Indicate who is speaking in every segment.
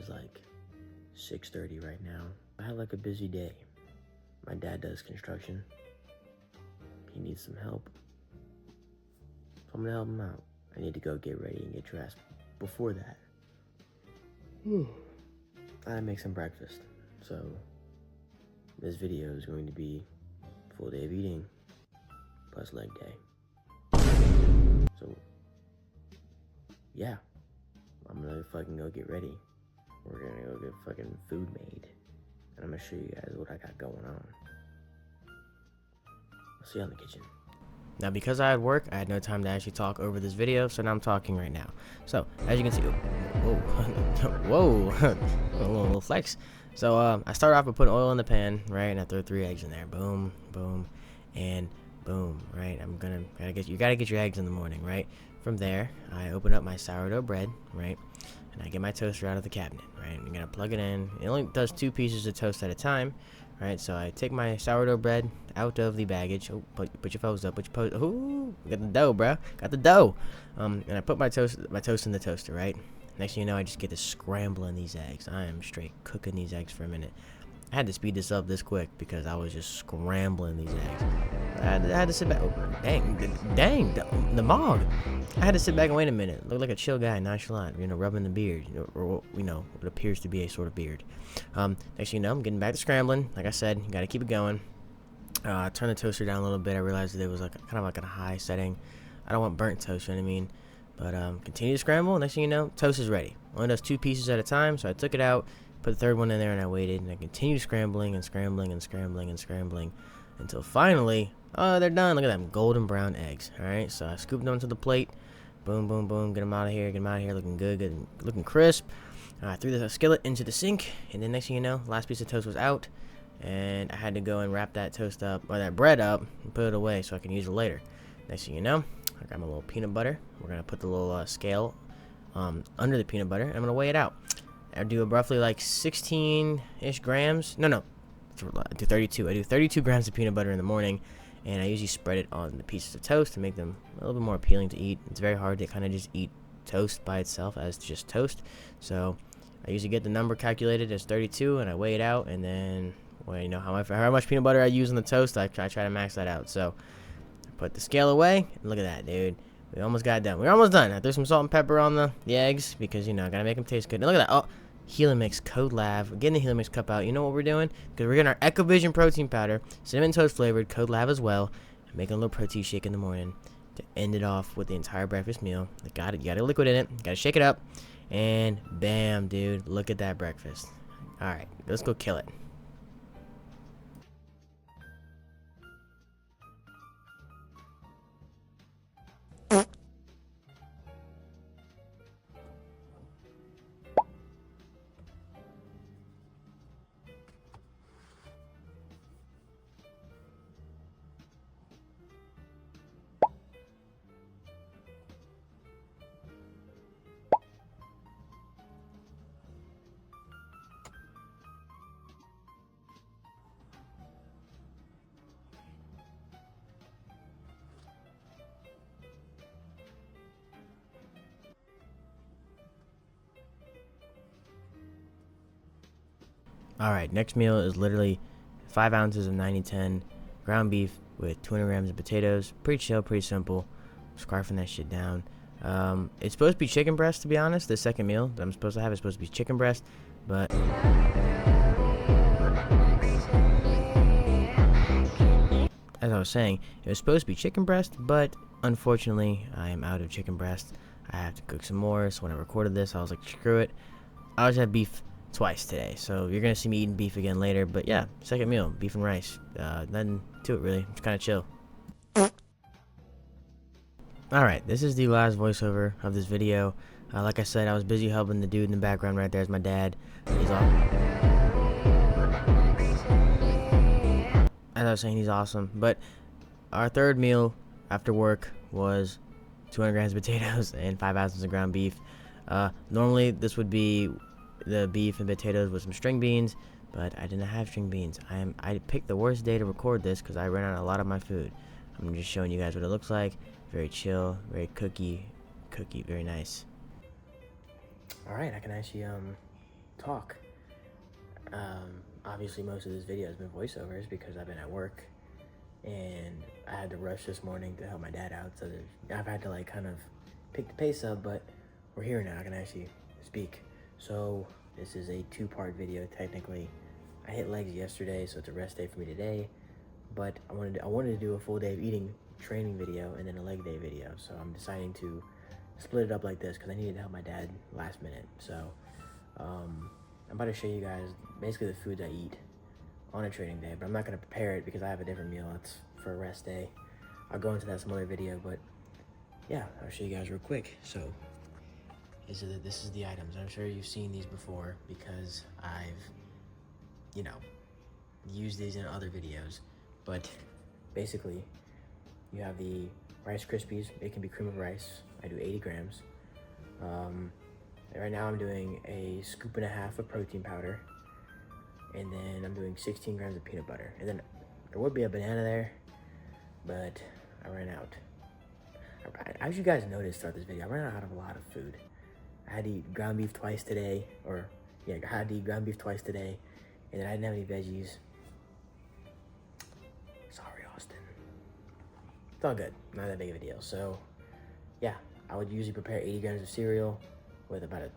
Speaker 1: is like 6:30 right now. I had like a busy day. My dad does construction. He needs some help. So I'm gonna help him out. I need to go get ready and get dressed. Before that, I make some breakfast. So this video is going to be full day of eating plus leg day. So yeah, I'm gonna fucking go get ready. We're gonna go get fucking food made. And I'm gonna show you guys what I got going on. I'll see you in the kitchen. Now, because I had work, I had no time to actually talk over this video, so now I'm talking right now. So, as you can see, whoa, a little flex. So, I start off with putting oil in the pan, right, and I throw 3 eggs in there. Boom, boom, and boom, right? You gotta get your eggs in the morning, right? From there, I open up my sourdough bread, right? And I get my toaster out of the cabinet, right? I'm gonna plug it in. It only does 2 pieces of toast at a time, right? So I take my sourdough bread out of the baggage. Oh, put your foes up. Ooh, got the dough, bro. Got the dough. And I put my toast in the toaster, right? Next thing you know, I just get to scrambling these eggs. I am straight cooking these eggs for a minute. I had to speed this up this quick because I was just scrambling these eggs. I had to sit back. Oh, dang, the mog. I had to sit back and wait a minute. Look like a chill guy, nonchalant, rubbing the beard, or what appears to be a sort of beard. Next thing you know, I'm getting back to scrambling. Like I said, you gotta keep it going. Turn the toaster down a little bit. I realized that it was kind of like a high setting. I don't want burnt toast, you know what I mean? But continue to scramble. Next thing you know, toast is ready. Only does 2 pieces at a time, so I took it out, put the 3rd one in there, and I waited, and I continued scrambling and scrambling and scrambling and scrambling until finally, they're done. Look at them golden brown eggs. All right, so I scooped them onto the plate. Boom, boom, boom. Get them out of here. Looking good, looking crisp. I threw the skillet into the sink, and then next thing you know, last piece of toast was out, and I had to go and wrap that toast up, or that bread up, and put it away so I can use it later. Next thing you know, I got my little peanut butter. We're gonna put the little scale under the peanut butter, and I'm gonna weigh it out. I do roughly like 16-ish grams. No, I do 32. I do 32 grams of peanut butter in the morning, and I usually spread it on the pieces of toast to make them a little bit more appealing to eat. It's very hard to kind of just eat toast by itself as just toast. So I usually get the number calculated as 32, and I weigh it out, and then how much peanut butter I use on the toast, I try to max that out. So I put the scale away, and look at that, dude. We almost got it done. We're almost done. I threw some salt and pepper on the eggs because, gotta make them taste good. And look at that. Oh, Helix Code Lav. We're getting the Helix cup out. You know what we're doing? Because we're getting our EcoVision protein powder, cinnamon toast flavored, Code Lav as well. I'm making a little protein shake in the morning to end it off with the entire breakfast meal. You got a liquid in it. You gotta shake it up. And bam, dude. Look at that breakfast. Alright, let's go kill it. Alright, next meal is literally 5 ounces of 90-10 ground beef with 200 grams of potatoes. Pretty chill, pretty simple. Scarfing that shit down. It's supposed to be chicken breast, to be honest. The second meal that I'm supposed to have is supposed to be chicken breast, but as I was saying, it was supposed to be chicken breast, but unfortunately, I am out of chicken breast. I have to cook some more, so when I recorded this, I was like, screw it. I always had beef twice today, so you're gonna see me eating beef again later. But yeah, second meal, beef and rice. Nothing to it really. It's kind of chill. Alright, this is the last voiceover of this video. Like I said, I was busy helping the dude in the background right there is my dad. He's awesome. As I was saying, he's awesome. But our third meal after work was 200 grams of potatoes and 5 ounces of ground beef. Normally this would be the beef and potatoes with some string beans, but I didn't have string beans. I picked the worst day to record this because I ran out of a lot of my food. I'm just showing you guys what it looks like. Very chill, very cookie, very nice. All right, I can actually talk. Obviously most of this video has been voiceovers because I've been at work and I had to rush this morning to help my dad out, so I've had to like kind of pick the pace up, but we're here now, I can actually speak. So this is a two-part video technically. I hit legs yesterday, so it's a rest day for me today, but I wanted to do a full day of eating training video and then a leg day video, so I'm deciding to split it up like this because I needed to help my dad last minute. So I'm about to show you guys basically the foods I eat on a training day, but I'm not going to prepare it because I have a different meal. It's for a rest day. I'll go into that some other video, but yeah, I'll show you guys real quick. So this is the items. I'm sure you've seen these before because I've, you know, used these in other videos, but basically you have the Rice Krispies. It can be cream of rice. I do 80 grams. Right now I'm doing a scoop and a half of protein powder, and then I'm doing 16 grams of peanut butter. And then there would be a banana there, but I ran out. As you guys noticed throughout this video, I ran out of a lot of food. I had to eat ground beef twice today, and then I didn't have any veggies. Sorry, Austin. It's all good, not that big of a deal. So yeah, I would usually prepare 80 grams of cereal with about a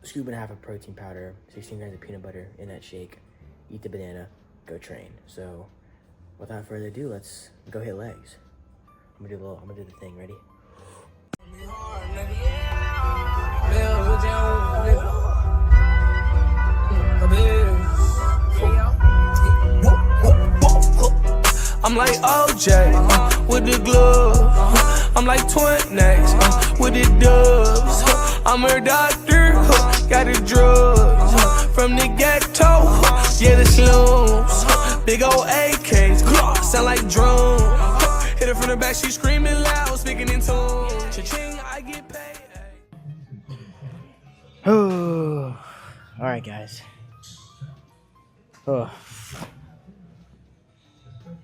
Speaker 1: scoop and a half of protein powder, 16 grams of peanut butter in that shake, eat the banana, go train. So without further ado, let's go hit legs. I'm gonna do the thing, ready?
Speaker 2: I'm like OJ with the glove. I'm like Twin X with the dubs. I'm her doctor, got the drugs from the ghetto, yeah, the slums. Big old AKs, sound like drums. Hit her from the back, she screaming loud, speaking in tone. Cha-ching, I get paid.
Speaker 1: Oh, all right, guys. Oh,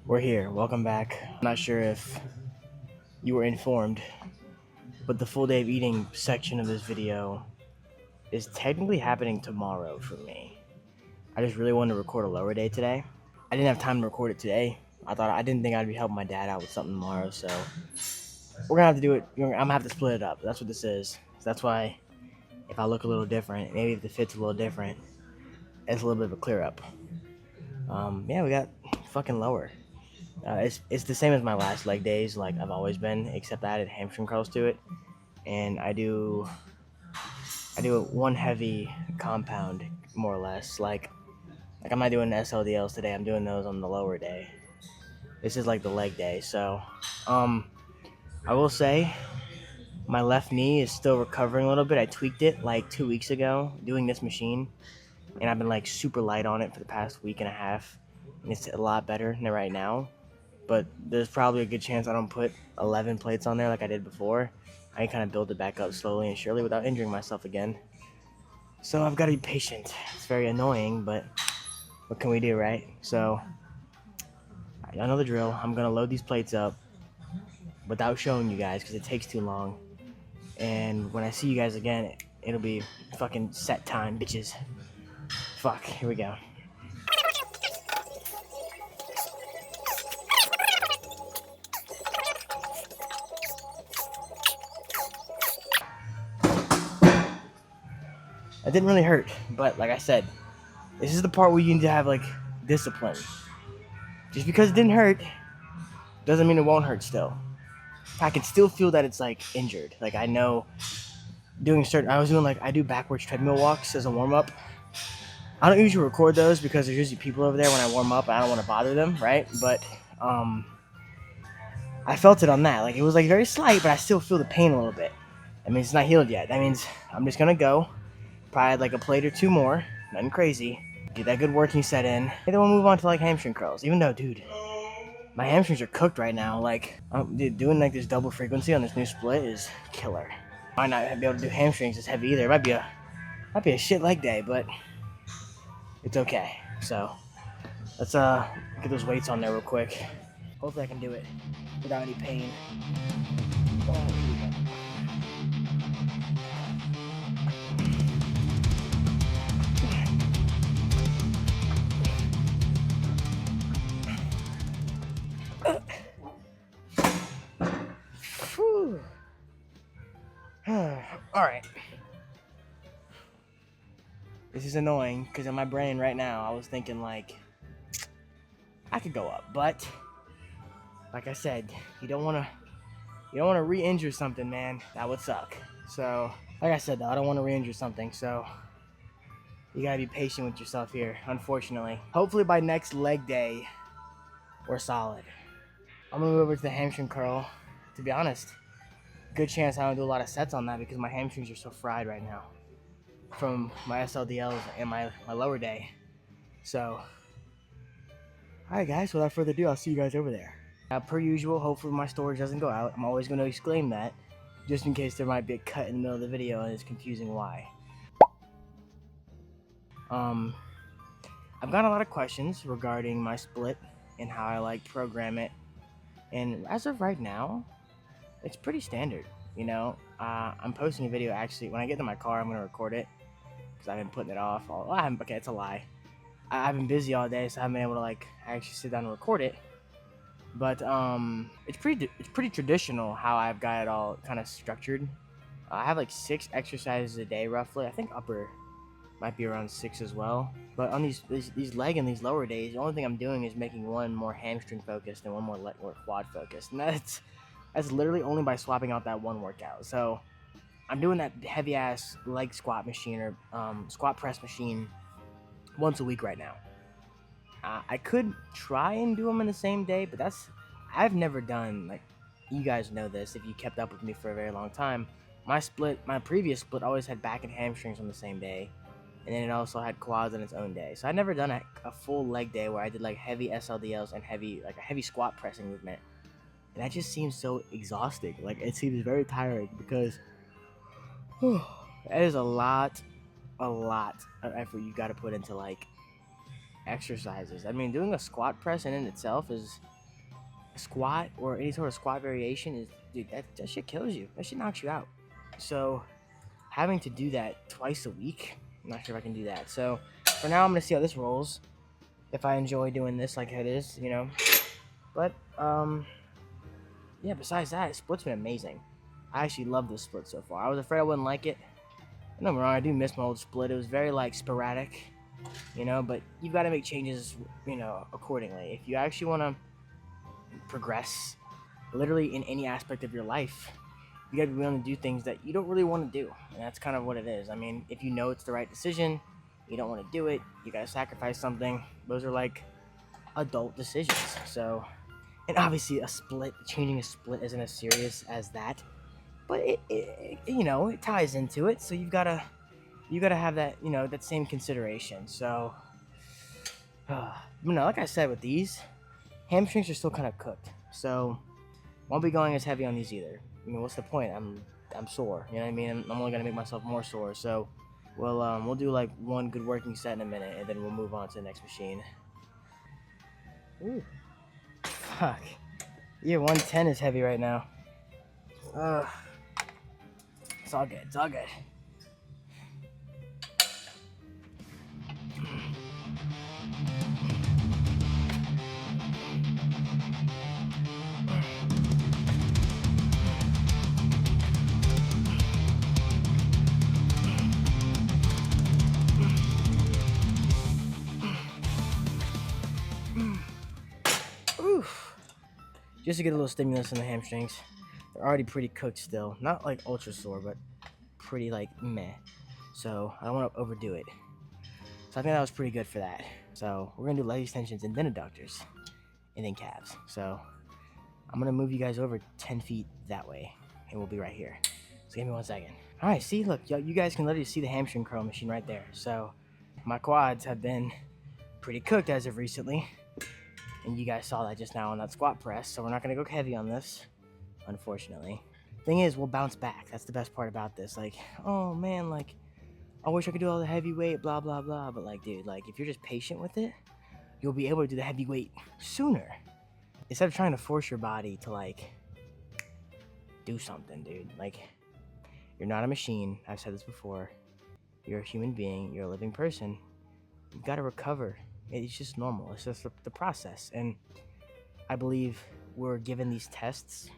Speaker 1: we're here. Welcome back. I'm not sure if you were informed, but the full day of eating section of this video is technically happening tomorrow for me. I just really wanted to record a lower day today. I didn't have time to record it today. I didn't think I'd be helping my dad out with something tomorrow, so we're gonna have to do it. I'm gonna have to split it up. That's what this is. So that's why if I look a little different, maybe if the fit's a little different, it's a little bit of a clear up. Yeah, we got fucking lower. It's the same as my last leg days, like I've always been, except I added hamstring curls to it, and I do one heavy compound more or less. Like I'm not doing SLDLs today. I'm doing those on the lower day. This is like the leg day. So, I will say my left knee is still recovering a little bit. I tweaked it like 2 weeks ago doing this machine, and I've been like super light on it for the past week and a half, and it's a lot better than right now. But there's probably a good chance I don't put 11 plates on there like I did before. I can kind of build it back up slowly and surely without injuring myself again. So I've got to be patient. It's very annoying, but what can we do, right? So I know the drill. I'm going to load these plates up without showing you guys because it takes too long. And when I see you guys again, it'll be fucking set time, bitches. Fuck, here we go. It didn't really hurt, but like I said, this is the part where you need to have like discipline. Just because it didn't hurt doesn't mean it won't hurt still. I can still feel that it's like injured. Like I know I do backwards treadmill walks as a warm up. I don't usually record those because there's usually people over there when I warm up. I don't want to bother them, right? But I felt it on that. Like it was like very slight, but I still feel the pain a little bit. I mean, it's not healed yet. That means I'm just gonna go. Probably like a plate or two more, nothing crazy. Get that good working set in. And then we'll move on to like hamstring curls. Even though, dude, my hamstrings are cooked right now. Like, dude, doing like this double frequency on this new split is killer. Might not be able to do hamstrings as heavy either. It might be a shit leg day, but it's okay. So let's get those weights on there real quick. Hopefully I can do it without any pain. Oh, here we go. Alright. This is annoying, because in my brain right now, I was thinking, like, I could go up, but, like I said, you don't want to re-injure something, man. That would suck. So, like I said, though, I don't want to re-injure something, so you gotta be patient with yourself here, unfortunately. Hopefully by next leg day, we're solid. I'm gonna move over to the hamstring curl. To be honest, good chance I don't do a lot of sets on that because my hamstrings are so fried right now from my SLDLs and my lower day. So, alright guys, without further ado, I'll see you guys over there. Per usual, hopefully my storage doesn't go out. I'm always going to exclaim that, just in case there might be a cut in the middle of the video and it's confusing why. I've got a lot of questions regarding my split and how I like program it. And as of right now, it's pretty standard, you know. I'm posting a video actually. When I get to my car, I'm going to record it because I've been putting it off. Okay, it's a lie. I've been busy all day, so I haven't been able to like actually sit down and record it. But it's pretty traditional how I've got it all kind of structured. I have like 6 exercises a day roughly. I think upper might be around 6 as well. But on these leg and these lower days, the only thing I'm doing is making one more hamstring focused and one more leg or quad focused, and that's literally only by swapping out that one workout. So I'm doing that heavy ass leg squat machine or squat press machine once a week right now. I could try and do them in the same day, but I've never done, like, you guys know this if you kept up with me for a very long time. My previous split always had back and hamstrings on the same day, and then it also had quads on its own day. So I'd never done a full leg day where I did like heavy SLDLs and a heavy squat pressing movement. And that just seems so exhausting. Like, it seems very tiring because that is a lot of effort you got to put into like exercises. I mean, doing a squat press in itself is a squat or any sort of squat variation is, dude, that shit kills you. That shit knocks you out. So having to do that twice a week, I'm not sure if I can do that. So for now, I'm gonna see how this rolls. If I enjoy doing this like it is, you know. But yeah. Besides that, split's been amazing. I actually love this split so far. I was afraid I wouldn't like it. No, I'm wrong. I do miss my old split. It was very like sporadic, you know. But you've got to make changes, you know, accordingly. If you actually want to progress, literally in any aspect of your life, you got to be willing to do things that you don't really want to do, and that's kind of what it is. I mean, if you know it's the right decision, you don't want to do it. You got to sacrifice something. Those are like adult decisions. So, and obviously, changing a split isn't as serious as that. But it you know, it ties into it, so you gotta have that, you know, that same consideration. So, you know, like I said, with these hamstrings are still kind of cooked, so won't be going as heavy on these either. I mean, what's the point? I'm sore. You know what I mean? I'm only gonna make myself more sore. So, we'll do like one good working set in a minute, and then we'll move on to the next machine. Ooh, fuck. Yeah, 110 is heavy right now. It's all good. It's all good. Oof. Just to get a little stimulus in the hamstrings. They're already pretty cooked still. Not like ultra sore, but pretty like meh. So I don't want to overdo it. So I think that was pretty good for that. So we're gonna do leg extensions and then adductors and then calves. So I'm gonna move you guys over 10 feet that way and we'll be right here. So give me 1 second. All right, see, look, you guys can literally see the hamstring curl machine right there. So my quads have been pretty cooked as of recently. And you guys saw that just now on that squat press. So we're not gonna go heavy on this, unfortunately. Thing is, we'll bounce back. That's the best part about this. Like, oh man, like, I wish I could do all the heavy weight, blah, blah, blah. But like, dude, like, if you're just patient with it, you'll be able to do the heavy weight sooner. Instead of trying to force your body to, like, do something, dude. Like, you're not a machine. I've said this before. You're a human being. You're a living person. You've got to recover. It's just normal. It's just the process. And I believe we're given these tests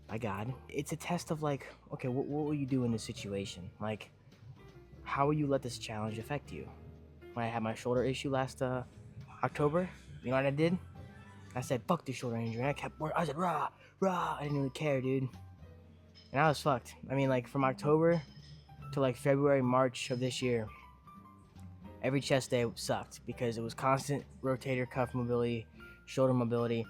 Speaker 1: by God. It's a test of like, okay, what will you do in this situation? Like, how will you let this challenge affect you? When I had my shoulder issue last October, you know what I did? I said, fuck this shoulder injury, and I said, rah, rah, I didn't really care, dude. And I was fucked. I mean, like, from October to like February, March of this year, every chest day sucked because it was constant rotator cuff mobility, shoulder mobility.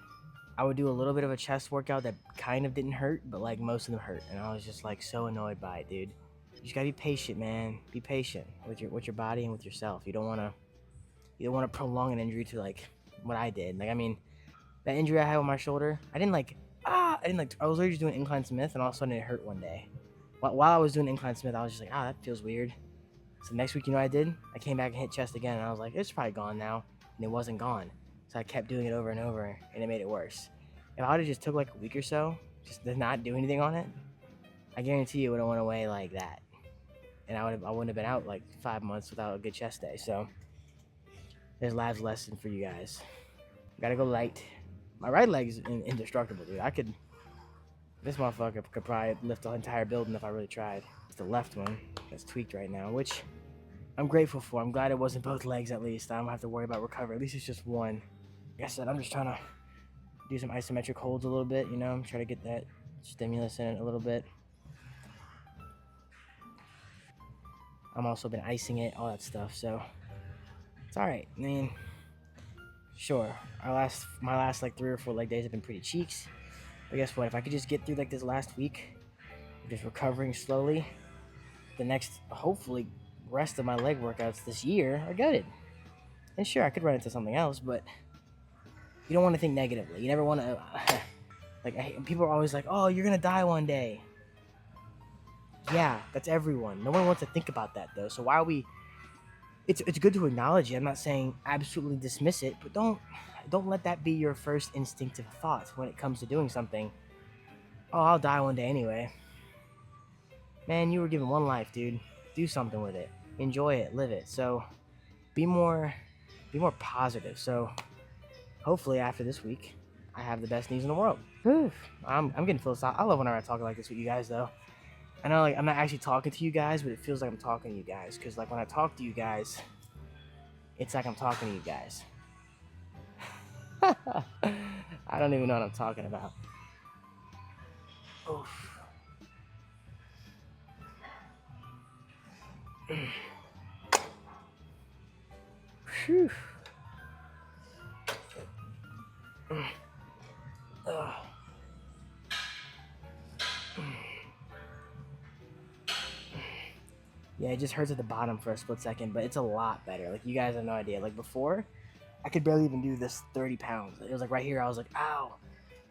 Speaker 1: I would do a little bit of a chest workout that kind of didn't hurt, but like most of them hurt, and I was just like so annoyed by it, dude. You just gotta be patient, man. Be patient with your body and with yourself. You don't wanna prolong an injury to like what I did. Like, I mean, that injury I had with my shoulder, I was literally just doing incline Smith, and all of a sudden it hurt one day. While I was doing incline Smith, I was just like, that feels weird. So next week, you know what I did? I came back and hit chest again, and I was like, it's probably gone now, and it wasn't gone. So I kept doing it over and over, and it made it worse. If I would have just took like a week or so, just to not do anything on it, I guarantee you it would have went away like that, and I wouldn't have been out like 5 months without a good chest day. So there's Lav's lesson for you guys. Gotta go light. My right leg's indestructible, dude. This motherfucker could probably lift the entire building if I really tried. It's the left one that's tweaked right now, which I'm grateful for. I'm glad it wasn't both legs at least. I don't have to worry about recovery. At least it's just one. Like I said, I'm just trying to do some isometric holds a little bit, you know? I'm trying to get that stimulus in it a little bit. I'm also been icing it, all that stuff, so it's alright. I mean, sure, my last like 3 or 4 leg days have been pretty cheeks. But guess what? If I could just get through like this last week, just recovering slowly, the next, hopefully, rest of my leg workouts this year are good. And sure, I could run into something else, but you don't want to think negatively. You never want to, people are always like, oh, you're going to die one day. Yeah, that's everyone. No one wants to think about that, though. So why are we, it's good to acknowledge it. I'm not saying absolutely dismiss it, but don't let that be your first instinctive thought when it comes to doing something. Oh, I'll die one day anyway. Man, you were given one life, dude. Do something with it. Enjoy it. Live it. So be more positive. So hopefully after this week, I have the best knees in the world. Whew. I'm getting philosophical. I love whenever I talk like this with you guys, though. I know, like, I'm not actually talking to you guys, but it feels like I'm talking to you guys. Because, like, when I talk to you guys, it's like I'm talking to you guys. I don't even know what I'm talking about. Oof. Whew. Yeah, it just hurts at the bottom for a split second, but it's a lot better. Like, you guys have no idea. Like, before, I could barely even do this 30 pounds. It was like right here, I was like, ow.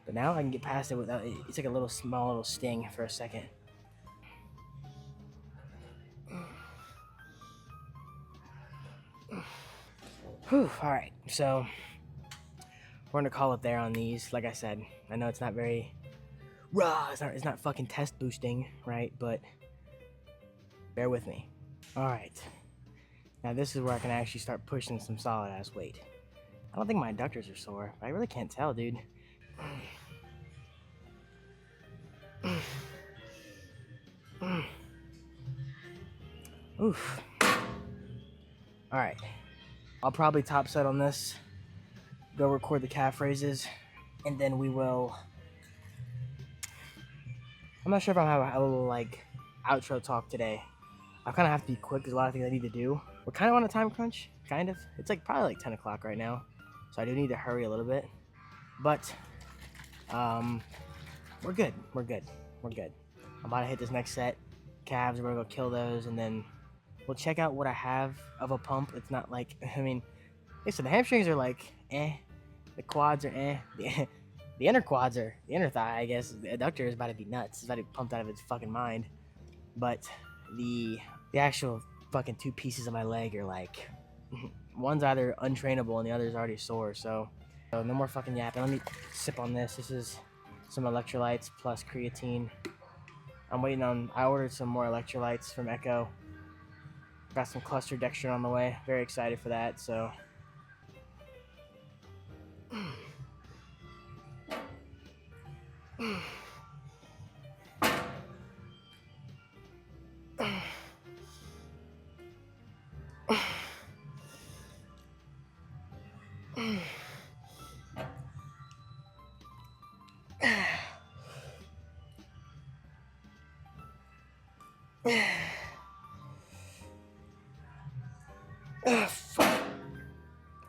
Speaker 1: But now I can get past it without, it's like a small little sting for a second. Whew, alright, so we're gonna call it there on these. Like I said, I know it's not very raw, it's not fucking test boosting, right? But bear with me. Alright, now this is where I can actually start pushing some solid ass weight. I don't think my adductors are sore, but I really can't tell, dude. Oof. Alright. I'll probably top set on this, go record the calf raises, and then we will... I'm not sure if I'll have a little, like, outro talk today. I kind of have to be quick, there's a lot of things I need to do. We're kind of on a time crunch, kind of. It's like probably like 10 o'clock right now, so I do need to hurry a little bit. But, we're good. I'm about to hit this next set. Calves, we're gonna go kill those, and then we'll check out what I have of a pump. It's not like, I mean, listen, the hamstrings are like, the quads are the inner quads are, the inner thigh, I guess, the adductor is about to be nuts. It's about to be pumped out of its fucking mind. But the actual fucking 2 pieces of my leg are like, one's either untrainable and the other's already sore, so no more fucking yapping. Let me sip on this. This is some electrolytes plus creatine. I ordered some more electrolytes from Echo. Got some cluster dextrin on the way. Very excited for that, so.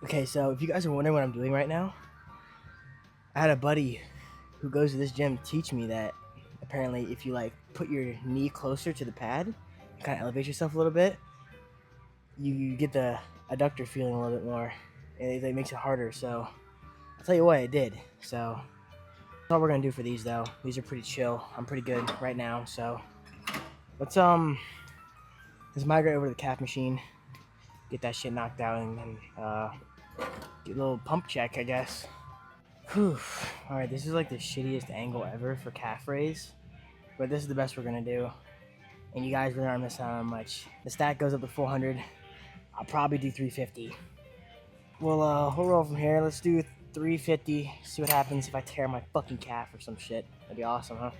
Speaker 1: Okay, so if you guys are wondering what I'm doing right now, I had a buddy who goes to this gym teach me that apparently if you like put your knee closer to the pad, kind of elevate yourself a little bit, you get the adductor feeling a little bit more, and it makes it harder. So I'll tell you what, I did. So that's all we're gonna do for these though. These are pretty chill. I'm pretty good right now. So let's migrate over to the calf machine, get that shit knocked out, and get a little pump check, I guess. Whew. All right, this is like the shittiest angle ever for calf raise, but this is the best we're gonna do. And you guys really aren't missing out on much. The stack goes up to 400. I'll probably do 350. We'll roll from here. Let's do 350. See what happens if I tear my fucking calf or some shit. That'd be awesome, huh?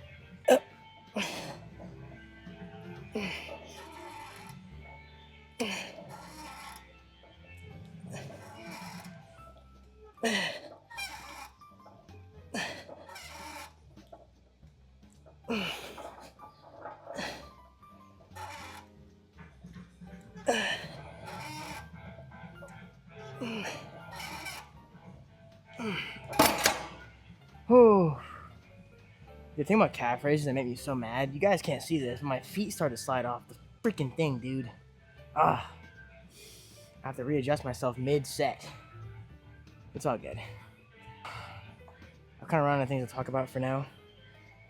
Speaker 1: Oh, the thing about calf raises that make me so mad, you guys can't see this, but my feet start to slide off the freaking thing, dude. I have to readjust myself mid-set. It's all good. I've kind of run out of things to talk about for now.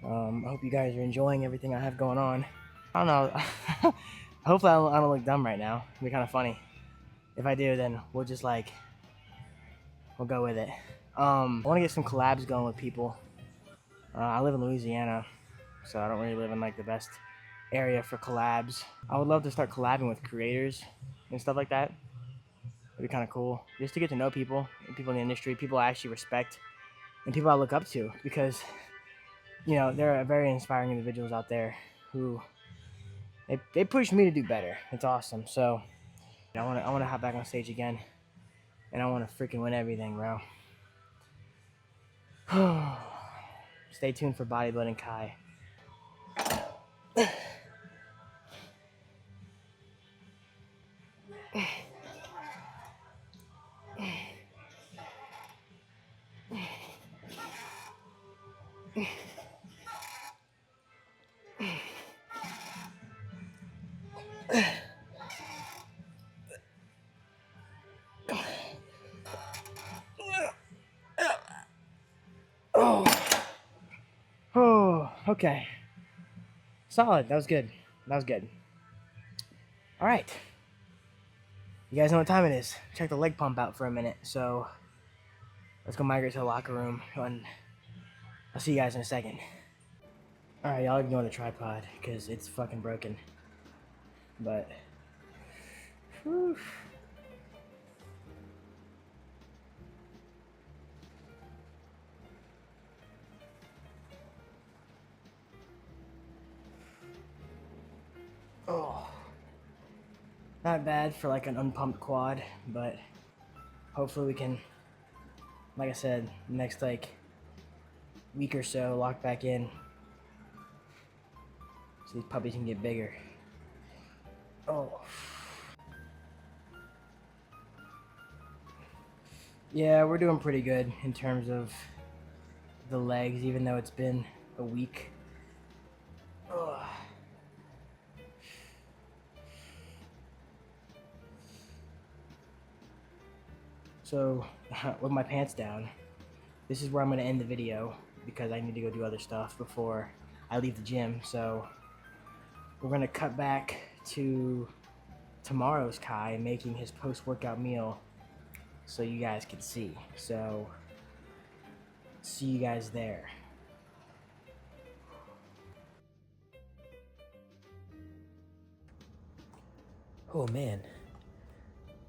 Speaker 1: I hope you guys are enjoying everything I have going on. I don't know. Hopefully I don't look dumb right now. It'll be kind of funny. If I do, then we'll just we'll go with it. I want to get some collabs going with people. I live in Louisiana, so I don't really live in like the best area for collabs. I would love to start collabing with creators and stuff like that. It'd be kind of cool just to get to know people in the industry, people I actually respect, and people I look up to, because you know there are very inspiring individuals out there who they push me to do better. It's awesome. So I want to hop back on stage again, and I want to freaking win everything, bro. Stay tuned for Bodybuilding Kai. Oh, okay. Solid. That was good. That was good. All right. You guys know what time it is. Check the leg pump out for a minute. So let's go migrate to the locker room, and I'll see you guys in a second. All right, y'all ignore the tripod because it's fucking broken. But whew. Oh, not bad for like an unpumped quad, but hopefully we can, like I said, next like week or so, lock back in so these puppies can get bigger. Oh. Yeah, we're doing pretty good in terms of the legs, even though it's been a week. Oh. So, with my pants down, this is where I'm going to end the video because I need to go do other stuff before I leave the gym. So, we're going to cut back to tomorrow's Kai making his post-workout meal so you guys can see. So, see you guys there. Oh man,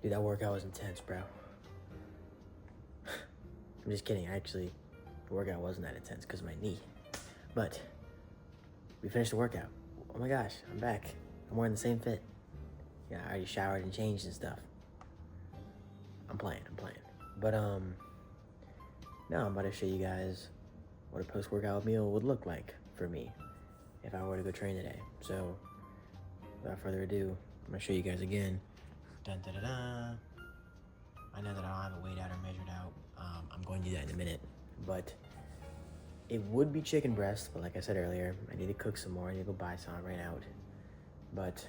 Speaker 1: dude, that workout was intense, bro. I'm just kidding. Actually, the workout wasn't that intense because of my knee. But we finished the workout. Oh my gosh, I'm back. I'm wearing the same fit. Yeah, I already showered and changed and stuff. I'm playing. But, now I'm about to show you guys what a post-workout meal would look like for me if I were to go train today. So, without further ado, I'm gonna show you guys again. Dun, da, da, da. I know that I don't have it weighed out or measured out. I'm going to do that in a minute, but it would be chicken breast, but like I said earlier, I need to cook some more. I need to go buy some. I ran out, but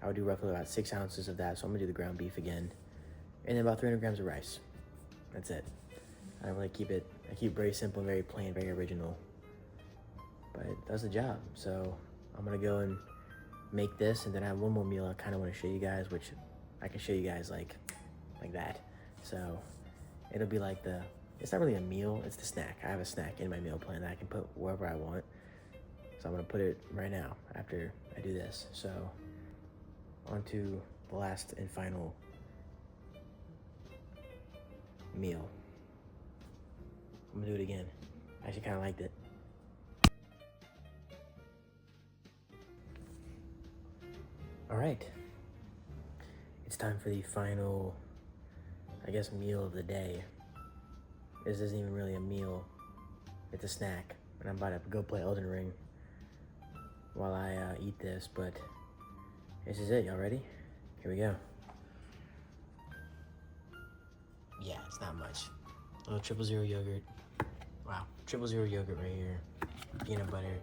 Speaker 1: I would do roughly about 6 ounces of that. So I'm gonna do the ground beef again, and then about 300 grams of rice. That's it. I don't really keep it. I keep it very simple, very plain, very original, but it does the job. So I'm gonna go and make this, and then I have one more meal I kind of want to show you guys, which I can show you guys like that. So it'll be like it's not really a meal, it's the snack. I have a snack in my meal plan that I can put wherever I want. So I'm gonna put it right now after I do this. So on to the last and final meal. I'm gonna do it again. I actually kind of liked it. All right, it's time for the final, I guess, meal of the day. This isn't even really a meal, it's a snack. And I'm about to go play Elden Ring while I eat this, but this is it. Y'all ready? Here we go. Yeah, it's not much. A little 000 yogurt. Wow, 000 yogurt right here. Peanut butter.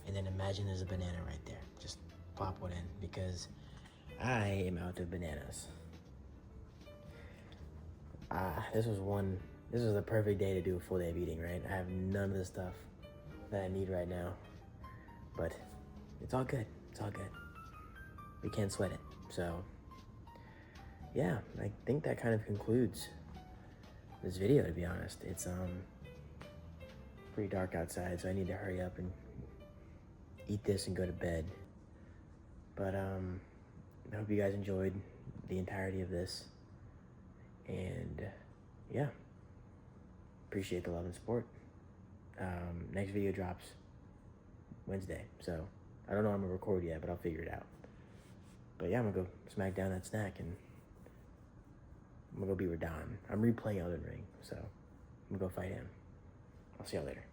Speaker 1: And then imagine there's a banana right there. Just pop one in because I am out of bananas. This was the perfect day to do a full day of eating, right? I have none of the stuff that I need right now, but it's all good. It's all good. We can't sweat it. So yeah, I think that kind of concludes this video, to be honest. It's pretty dark outside, so I need to hurry up and eat this and go to bed. But I hope you guys enjoyed the entirety of this, and yeah, appreciate the love and support. Next video drops Wednesday, so I don't know when I'm gonna record yet, but I'll figure it out. But yeah, I'm gonna go smack down that snack, and I'm gonna go be Radon. I'm replaying Elden Ring, so I'm gonna go fight him. I'll see y'all later.